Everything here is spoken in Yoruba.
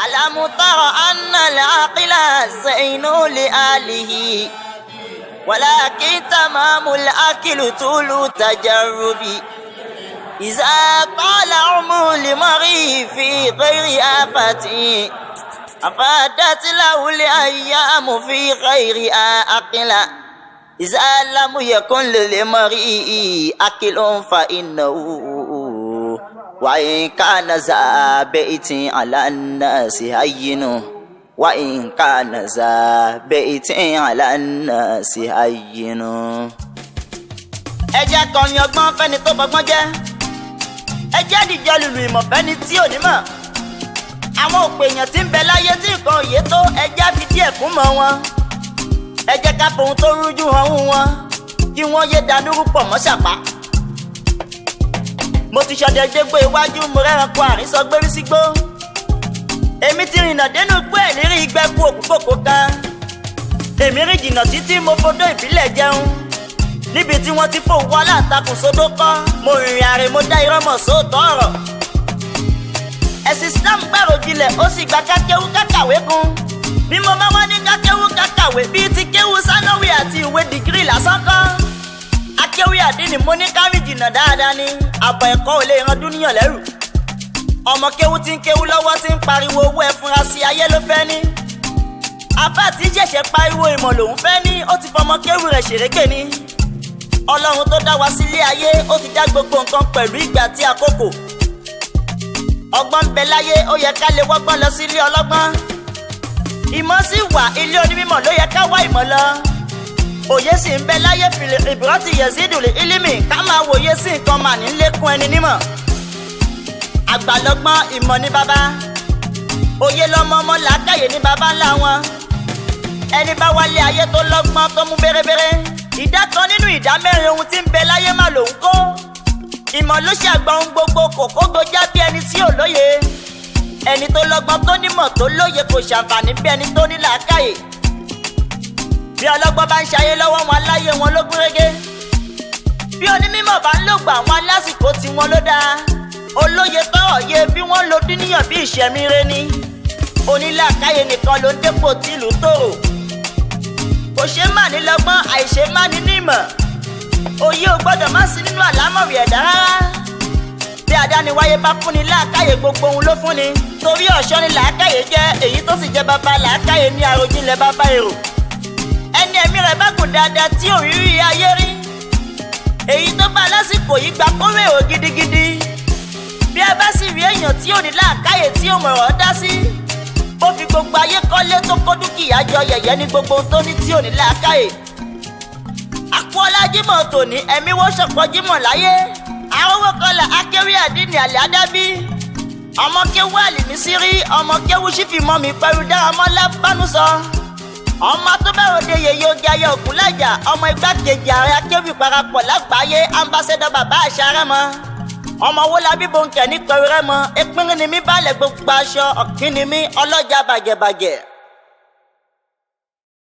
ألم تر أن العقل زين لآله ولكن تمام الأكل طول تجرب إذا طال عمر المرء في غير آفة أفادت له الأيام في غيرها أقلا إذا لم يكن للمرء أكل فإنه وإن كان ذا بيت على الناس هين وإن كان ذا بيت على الناس هين. ẹ jẹ́ kọrin ọgbọ́n fẹ́ni tó bọ́gbọ́n jẹ́, ẹ jẹ́ dìjọ lùlù ìmọ̀ fẹ́ni tí ò ní mọ̀. àwọn òpè èèyàn tí ń bẹ láyé tí nǹkan òye tó, ẹ jẹ́ fi díẹ̀ kún mọ́ wọn. ẹ jẹ́ ká fohun tó rújú hàn wọn kí wọ́n yé danúrú pọ̀ mọ́ ṣàpá. mo ti ṣọdẹ dégbò iwájú, mo rẹ́ranko àrísọ gbérí sígbó. èmi ti rìnà dénú gbé ìlérí ìgbẹ́kú òkúkòkò kan. èmi rìn jìnnà títí mo fodó ìbílẹ̀ jẹun. níbi tí wọ́n ti fòun wá láǹtakùn sódó kọ́, mo rìnrìn àrè mo dá irọ́ mọ̀ sóòótọ́ ọ̀rọ̀. ẹ̀sìn Islam gbàrò jinlẹ̀ ó sì gba kákéwú kákàwé kún. bí mo bá wá ní kákéwú kákàwé bíi ti kéwú sánáwì àti ìwé dìgírì lásán kọ́. akéwì àdínì mo ní kárìn jìnnà dáadáa ni, àbọ̀ ẹ̀kọ́ ò lè ran dúníyàn lẹ́rù. ọmọ kéwú tí ń kéwú lọ́wọ́ tí ń pariwo owó ẹ̀fúnra sí ayé ló fẹ́ ní. àbá tí ṣẹ̀ṣẹ̀ pariwo ìmọ̀ lòún fẹ́ ní, ó ti fọmọ kéwú rẹ̀ ṣèrékè ní. ọlọ́run tó dá wa sílé ayé ó ti dá gbogbo nǹkan pẹ̀lú ìgbà tí àkókò. ọgbọ́n ń bẹ láyé, ó yẹ ká lè wọ́gbọ́n lọ sílé ọlọ́gbọ́n. ìmọ̀ sì wà, ilé onímọ̀ ló yẹ ká wá ìmọ̀ lọ. òye sì ń bẹ láyé, fìlè ìbúrọ́tì yẹ̀sídùlì ílímì, ká máa wòye sí nǹkan mà ní lékún ẹni nímọ̀. àgbàlọ́gbọ́n ìmọ̀ ní baba, òye lọ́mọ ọmọ làákàyè ní baba ńlá wọn. ẹni bá wálé ayé tó lọ́gbọ́n tó mú bérebére, ìdá kan nínú ìdá mẹ́rin ohun tí ń bẹ láyé mà lòun kó. ìmọ̀ ló ṣàgbà ohun gbogbo, kò kógo já bí ẹni tí ò lóye. ẹni tó lọ́gbọ́n tó nímọ̀ tó lóye kò ṣàǹfààní bí ẹni tó ní làákàyè. bí ọlọ́gbọ́n bá ń ṣayé lọ́wọ́ wọn aláyé wọn ló gúnrégé. bí onímọ̀ bá ń lògbà wọn lásìkò tí wọn ló dáa. olóye tọ́rọ̀ yé bí wọ́n lo dúníyàn bí ìṣẹ̀mí rẹ ni. onílàákàyè nìkan ló ń dépò tí ìlú tòrò. kò ṣe má ní lọ́gbọ́n, àìṣe má ní nímọ̀. òye ò gbọ́dọ̀ má sí nínú àlámọ̀rí ẹ̀dá rárá. bí adániwáyé bá fúnni làákàyè gbogbo ohun ló fúnni. torí ọ̀ṣọ́ ni làákàyè jẹ́, èyí tó sì jẹ́ bàbá làákàyè ní àròjinlẹ̀ bàbá èrò. ẹni ẹ̀mí rẹ̀ bá gùn dáadáa tí ò rírí ayé rí, èyí tó bá lásìkò yìí gba kórè ò gidigidi. bí ẹ bá sì rí èèyàn tí ò ní làákàyè tí ò mọ̀rọ̀ dá sí, ó fi gbogbo ayé kọ́lé tó kó dúkìá jọ, yẹ̀yẹ́ ní gbogbo tó ní tí ò ní làákàyè. àpòọlá Jímọ̀ tòní, ẹ̀mí wọ́n ṣọ̀pọ̀ Jímọ̀ láyé. àrówó kọlà akéwì àdínì àlẹ́ àdábí. ọmọ kéwú àlìmísírí, ọmọ kéwú sífìmọ́ mi pẹ̀lú dáramọ́lá bánú sọ. ọmọ tó bẹ̀rù de yèyé oge ayé òkúlájà, ọmọ igbákejì ààrẹ akéwì parapọ̀ lágbàáyé, ambassadọ bàbá àṣà Rẹ́mọ. ọmọ wo la bíbo ń kẹ̀ ní pẹ̀rù Rẹ́mọ, ìpínrín ni mí balẹ̀ gbogbo aṣọ, ọ̀kín ni mí ọlọ́jà bàgẹ̀bàgẹ̀.